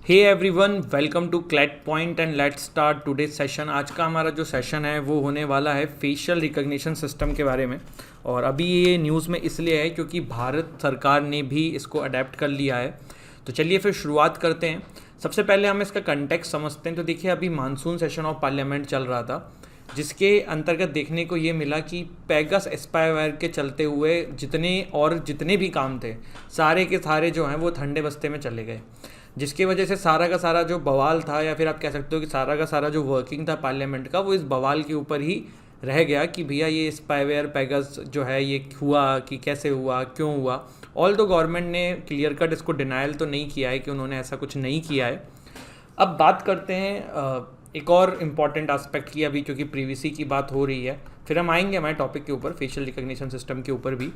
Hey everyone, welcome to CLAT Point and let's start today session. आज का हमारा जो सेशन है वो होने वाला है फेशियल रिकग्निशन सिस्टम के बारे में। और अभी ये न्यूज़ में इसलिए है क्योंकि भारत सरकार ने भी इसको अडेप्ट कर लिया है। तो चलिए फिर शुरुआत करते हैं। सबसे पहले हम इसका कंटेक्स्ट समझते हैं। तो देखिए, अभी मानसून सेशन ऑफ पार्लियामेंट चल रहा था, जिसके अंतर्गत देखने को ये मिला कि पेगास एस्पायर के चलते हुए जितने भी काम थे सारे के सारे जो हैं वो ठंडे बस्ते में चले गए, जिसकी वजह से सारा का सारा जो बवाल था, या फिर आप कह सकते हो कि सारा का सारा जो वर्किंग था पार्लियामेंट का, वो इस बवाल के ऊपर ही रह गया कि भैया ये स्पाईवेयर पेगास जो है ये हुआ कि कैसे हुआ, क्यों हुआ। ऑल दो गवर्नमेंट ने क्लियर कट इसको डिनायल तो नहीं किया है कि उन्होंने ऐसा कुछ नहीं किया है। अब बात करते हैं एक और इम्पॉर्टेंट एस्पेक्ट की, अभी क्योंकि प्रीवीसी की बात हो रही है, फिर हम आएंगे हमारे टॉपिक के ऊपर, फेशियल रिकग्निशन सिस्टम के ऊपर भी।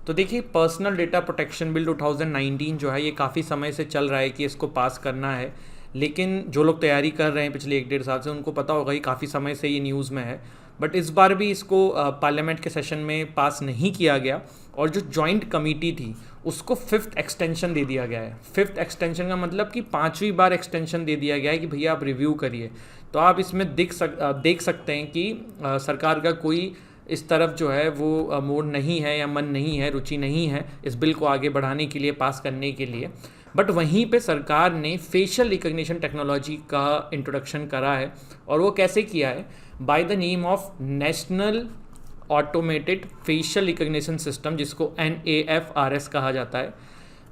तो देखिए, पर्सनल डेटा प्रोटेक्शन बिल 2019 जो है ये काफ़ी समय से चल रहा है कि इसको पास करना है, लेकिन जो लोग तैयारी कर रहे हैं पिछले 1-1.5 साल से उनको पता होगा कि काफ़ी समय से ये न्यूज़ में है। बट इस बार भी इसको पार्लियामेंट के सेशन में पास नहीं किया गया, और जो जॉइंट कमेटी थी उसको 5th एक्सटेंशन दे दिया गया है। 5th एक्सटेंशन का मतलब कि 5वीं बार एक्सटेंशन दे दिया गया है कि भैया आप रिव्यू करिए। तो आप इसमें देख सकते हैं कि सरकार का कोई इस तरफ जो है वो मूड नहीं है या मन नहीं है, रुचि नहीं है इस बिल को आगे बढ़ाने के लिए, पास करने के लिए। बट वहीं पे सरकार ने फेशियल रिकग्निशन टेक्नोलॉजी का इंट्रोडक्शन करा है, और वो कैसे किया है, by the name of national automated facial recognition system, जिसको NAFRS कहा जाता है।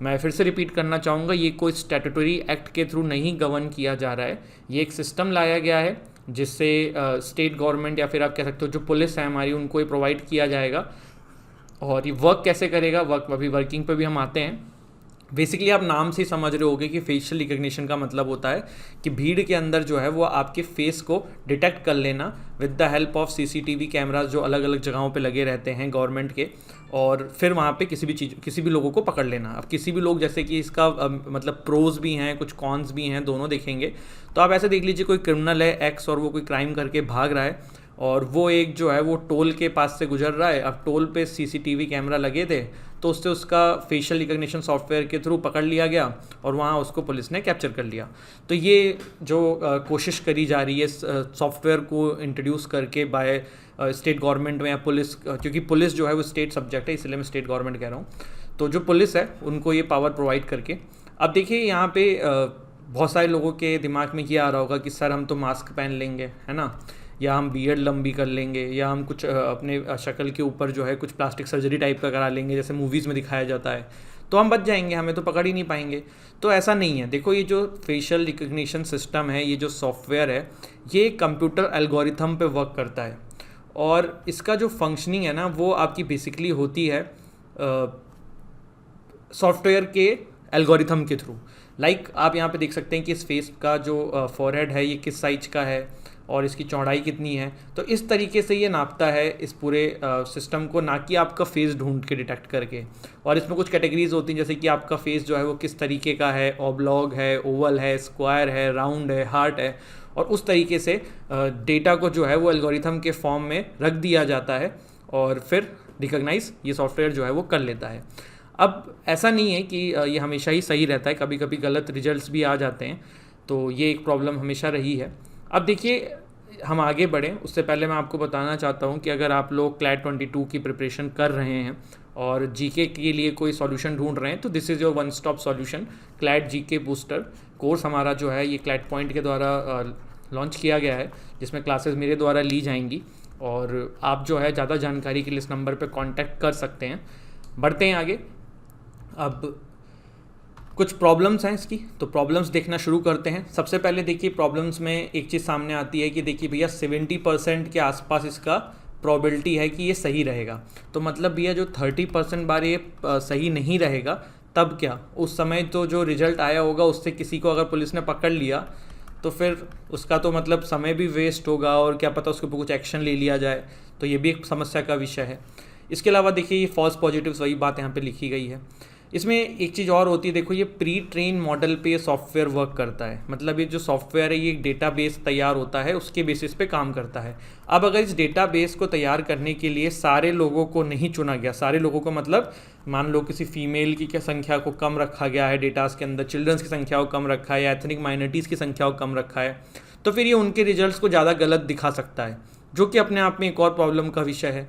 मैं फिर से रिपीट करना चाहूँगा, ये कोई स्टैट्यूटरी एक्ट के थ्रू नहीं गवर्न किया जा रहा है। ये एक सिस्टम लाया गया है जिससे स्टेट गवर्नमेंट या फिर आप कह सकते हो जो पुलिस है हमारी, उनको ये प्रोवाइड किया जाएगा। और ये वर्क कैसे करेगा, अभी वर्किंग पे भी हम आते हैं। बेसिकली आप नाम से ही समझ रहे होगे कि फेशियल रिकग्निशन का मतलब होता है कि भीड़ के अंदर जो है वो आपके फेस को डिटेक्ट कर लेना with the help of CCTV cameras जो अलग अलग जगहों पे लगे रहते हैं गवर्नमेंट के, और फिर वहाँ पे किसी भी लोगों को पकड़ लेना। अब किसी भी लोग, जैसे कि इसका मतलब प्रोज भी हैं, कुछ कॉन्स भी हैं, दोनों देखेंगे। तो आप ऐसे देख लीजिए, कोई क्रिमिनल है एक्स और वो कोई क्राइम करके भाग रहा है, और वो एक जो है वो टोल के पास से गुजर रहा है। अब टोल पे CCTV कैमरा लगे थे, तो उससे उसका फेशियल रिकग्निशन सॉफ्टवेयर के थ्रू पकड़ लिया गया और वहाँ उसको पुलिस ने कैप्चर कर लिया। तो ये जो कोशिश करी जा रही है सॉफ्टवेयर को इंट्रोड्यूस करके बाय स्टेट गवर्नमेंट में या पुलिस, क्योंकि पुलिस जो है वो स्टेट सब्जेक्ट है, इसलिए मैं स्टेट गवर्नमेंट कह रहा हूँ। तो जो पुलिस है उनको ये पावर प्रोवाइड करके, अब देखिए यहाँ पे बहुत सारे लोगों के दिमाग में ये आ रहा होगा कि सर हम तो मास्क पहन लेंगे, है ना, या हम बियर्ड लंबी कर लेंगे, या हम कुछ अपने शक्ल के ऊपर जो है कुछ प्लास्टिक सर्जरी टाइप का करा लेंगे जैसे मूवीज़ में दिखाया जाता है, तो हम बच जाएंगे, हमें तो पकड़ ही नहीं पाएंगे। तो ऐसा नहीं है। देखो, ये जो फेशियल रिकग्निशन सिस्टम है, ये जो सॉफ्टवेयर है, ये कंप्यूटर एल्गोरिथम पे वर्क करता है, और इसका जो फंक्शनिंग है ना वो आपकी बेसिकली होती है सॉफ्टवेयर के एल्गोरिथम के थ्रू। लाइक आप यहाँ पे देख सकते हैं कि इस फेस का जो फॉरहेड है ये किस साइज का है और इसकी चौड़ाई कितनी है। तो इस तरीके से ये नापता है इस पूरे सिस्टम को, ना कि आपका फेस ढूंढ के डिटेक्ट करके। और इसमें कुछ कैटेगरीज होती हैं, जैसे कि आपका फेस जो है वो किस तरीके का है, ऑब्लॉग है, ओवल है, स्क्वायर है, राउंड है, हार्ट है, और उस तरीके से डेटा को जो है वो एल्गोरिथम के फॉर्म में रख दिया जाता है, और फिर रिकग्नाइज ये सॉफ्टवेयर जो है वो कर लेता है। अब ऐसा नहीं है कि ये हमेशा ही सही रहता है, कभी कभी गलत रिजल्ट्स भी आ जाते हैं, तो ये एक प्रॉब्लम हमेशा रही है। अब देखिए, हम आगे बढ़ें उससे पहले मैं आपको बताना चाहता हूं कि अगर आप लोग क्लैट 22 की प्रिपरेशन कर रहे हैं और जीके के लिए कोई सॉल्यूशन ढूंढ रहे हैं, तो this is your one stop solution. CLAT GK booster course हमारा जो है ये क्लैट पॉइंट के द्वारा लॉन्च किया गया है, जिसमें क्लासेस मेरे द्वारा ली जाएंगी, और आप जो है ज़्यादा जानकारी के लिए इस नंबर पर कॉन्टैक्ट कर सकते हैं। बढ़ते हैं आगे। अब कुछ प्रॉब्लम्स हैं इसकी, तो प्रॉब्लम्स देखना शुरू करते हैं। सबसे पहले देखिए, प्रॉब्लम्स में एक चीज़ सामने आती है कि देखिए भैया 70% के आसपास इसका प्रोबेबिलिटी है कि ये सही रहेगा। तो मतलब भैया जो 30% बार ये सही नहीं रहेगा, तब क्या, उस समय तो जो रिजल्ट आया होगा उससे किसी को अगर पुलिस ने पकड़ लिया तो फिर उसका तो मतलब समय भी वेस्ट होगा, और क्या पता उसके ऊपर कुछ एक्शन ले लिया जाए। तो ये भी एक समस्या का विषय है। इसके अलावा देखिए, ये फॉल्स पॉजिटिव्स, वही बात यहाँ पर लिखी गई है। इसमें एक चीज़ और होती है, देखो ये प्री ट्रेन मॉडल पे ये सॉफ्टवेयर वर्क करता है, मतलब ये जो सॉफ्टवेयर है ये एक डेटाबेस तैयार होता है, उसके बेसिस पे काम करता है। अब अगर इस डेटाबेस को तैयार करने के लिए सारे लोगों को नहीं चुना गया, सारे लोगों को मतलब मान लो किसी फीमेल की क्या संख्या को कम रखा गया है डेटास के अंदर, चिल्ड्रंस की संख्या को कम रखा है या एथनिक माइनॉरिटीज़ की संख्या को कम रखा है, तो फिर ये उनके रिजल्ट्स को ज़्यादा गलत दिखा सकता है, जो कि अपने आप में एक और प्रॉब्लम का विषय है।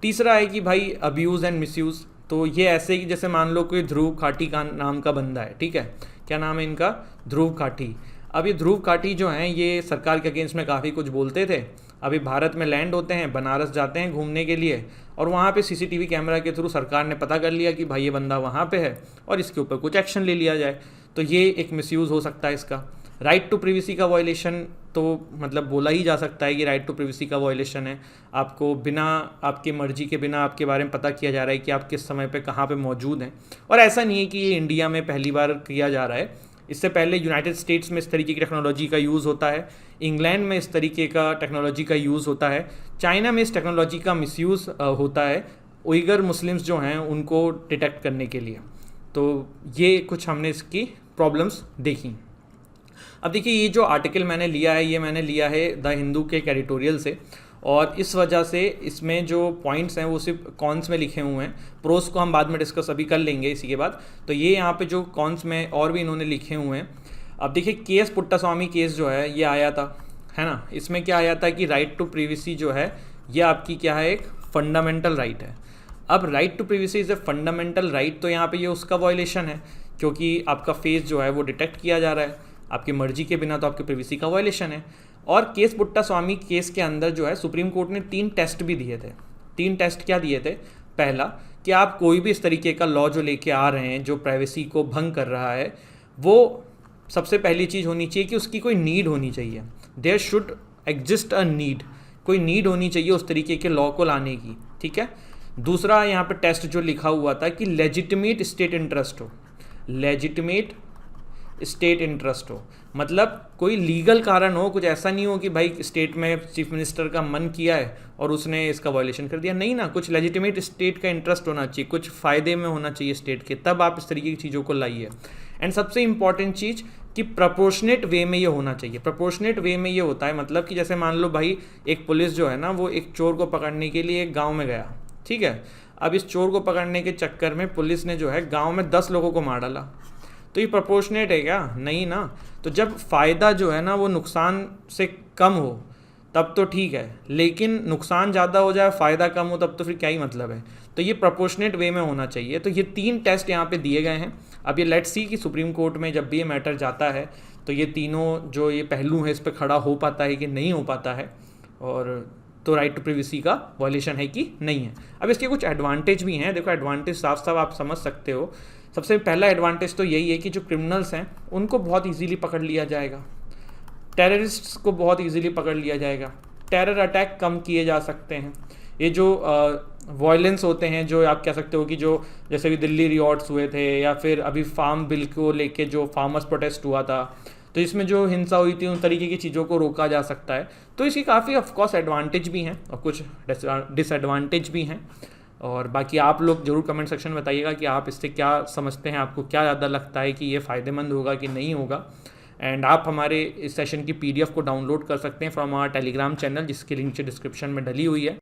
तीसरा है कि भाई अब्यूज़ एंड मिसयूज़। तो ये ऐसे कि जैसे मान लो कोई ध्रुव खाटी का नाम का बंदा है, ठीक है, क्या नाम है इनका, ध्रुव खाटी। अब ये ध्रुव खाटी जो हैं ये सरकार के अगेंस्ट में काफ़ी कुछ बोलते थे। अभी भारत में लैंड होते हैं, बनारस जाते हैं घूमने के लिए, और वहाँ पे सीसीटीवी कैमरा के थ्रू सरकार ने पता कर लिया कि भाई ये बंदा वहाँ पे है और इसके ऊपर कुछ एक्शन ले लिया जाए। तो ये एक मिसयूज़ हो सकता है इसका। राइट टू प्रिवेसी का वायलेशन तो मतलब बोला ही जा सकता है कि राइट टू प्रिवेसी का वायलेशन है। आपको बिना आपकी मर्जी के बिना आपके बारे में पता किया जा रहा है कि आप किस समय पे कहाँ पे मौजूद हैं। और ऐसा नहीं है कि ये इंडिया में पहली बार किया जा रहा है, इससे पहले यूनाइटेड स्टेट्स में इस तरीके की टेक्नोलॉजी का यूज़ होता है, इंग्लैंड में इस तरीके का टेक्नोलॉजी का यूज़ होता है, चाइना में इस टेक्नोलॉजी का मिसयूज़ होता है उइगर मुस्लिम्स जो हैं उनको डिटेक्ट करने के लिए। तो ये कुछ हमने इसकी प्रॉब्लम्स देखी। अब देखिए ये जो आर्टिकल मैंने लिया है ये मैंने लिया है द हिंदू के एक एडिटोरियल से, और इस वजह से इसमें जो पॉइंट्स हैं वो सिर्फ कॉन्स में लिखे हुए हैं, प्रोस को हम बाद में डिस्कस अभी कर लेंगे इसी के बाद। तो ये यहाँ पे जो कॉन्स में और भी इन्होंने लिखे हुए हैं। अब देखिए केएस पुट्टास्वामी केस जो है ये आया था, है ना, इसमें क्या आया था कि राइट टू प्रिवेसी जो है ये आपकी क्या है, एक फंडामेंटल राइट है। अब right to privacy is a fundamental right, तो यहाँ पे ये उसका वायलेशन है क्योंकि आपका फेस जो है वो डिटेक्ट किया जा रहा है आपकी मर्जी के बिना, तो आपकी प्रिवेसी का वायलेशन है। और केस पुट्टास्वामी केस के अंदर जो है सुप्रीम कोर्ट ने 3 टेस्ट भी दिए थे। 3 टेस्ट क्या दिए थे, पहला कि आप कोई भी इस तरीके का लॉ जो लेके आ रहे हैं जो प्राइवेसी को भंग कर रहा है, वो सबसे पहली चीज़ होनी चाहिए कि उसकी कोई नीड होनी चाहिए, there should exist a need, कोई नीड होनी चाहिए उस तरीके के लॉ को लाने की, ठीक है। दूसरा यहाँ पे टेस्ट जो लिखा हुआ था कि लेजिटिमेट स्टेट इंटरेस्ट हो, लेजिटिमेट स्टेट इंटरेस्ट हो, मतलब कोई लीगल कारण हो, कुछ ऐसा नहीं हो कि भाई स्टेट में चीफ मिनिस्टर का मन किया है और उसने इसका वायलेशन कर दिया, नहीं ना, कुछ लेजिटिमेट स्टेट का इंटरेस्ट होना चाहिए, कुछ फ़ायदे में होना चाहिए स्टेट के, तब आप इस तरीके की चीज़ों को लाइए। एंड सबसे इंपॉर्टेंट चीज़ कि प्रपोर्शनेट वे में ये होना चाहिए। प्रपोर्शनेट वे में ये होता है मतलब कि जैसे मान लो भाई एक पुलिस जो है ना वो एक चोर को पकड़ने के लिए एक गाँव में गया, ठीक है, अब इस चोर को पकड़ने के चक्कर में पुलिस ने जो है गाँव में 10 लोगों को मार डाला, तो ये प्रोपोर्शनेट है क्या, नहीं ना। तो जब फ़ायदा जो है ना वो नुकसान से कम हो तब तो ठीक है, लेकिन नुकसान ज़्यादा हो जाए फ़ायदा कम हो तब तो फिर क्या ही मतलब है। तो ये प्रोपोर्शनेट वे में होना चाहिए। तो ये 3 टेस्ट यहाँ पे दिए गए हैं। अब ये लेट्स सी कि सुप्रीम कोर्ट में जब भी ये मैटर जाता है तो ये तीनों जो ये पहलू है इस पर खड़ा हो पाता है कि नहीं हो पाता है, और तो राइट टू प्रिवेसी का वायलेशन है कि नहीं है। अब इसके कुछ एडवांटेज भी हैं, देखो एडवांटेज साफ साफ आप समझ सकते हो। सबसे पहला एडवांटेज तो यही है कि जो क्रिमिनल्स हैं उनको बहुत इजीली पकड़ लिया जाएगा, टेररिस्ट्स को बहुत इजीली पकड़ लिया जाएगा, टेरर अटैक कम किए जा सकते हैं। ये जो वायलेंस होते हैं जो आप कह सकते हो कि जो जैसे भी दिल्ली रियॉट्स हुए थे या फिर अभी फार्म बिल को लेके जो फार्मर्स प्रोटेस्ट हुआ था, तो इसमें जो हिंसा हुई थी उन तरीके की चीज़ों को रोका जा सकता है। तो इसकी काफ़ी ऑफकोर्स एडवांटेज भी हैं और कुछ डिसएडवांटेज भी हैं। और बाकी आप लोग ज़रूर कमेंट सेक्शन में बताइएगा कि आप इससे क्या समझते हैं, आपको क्या ज़्यादा लगता है कि ये फ़ायदेमंद होगा कि नहीं होगा। एंड आप हमारे इस सेशन की PDF को डाउनलोड कर सकते हैं फ्रॉम आवर टेलीग्राम चैनल, जिसकी लिंक डिस्क्रिप्शन में डली हुई है।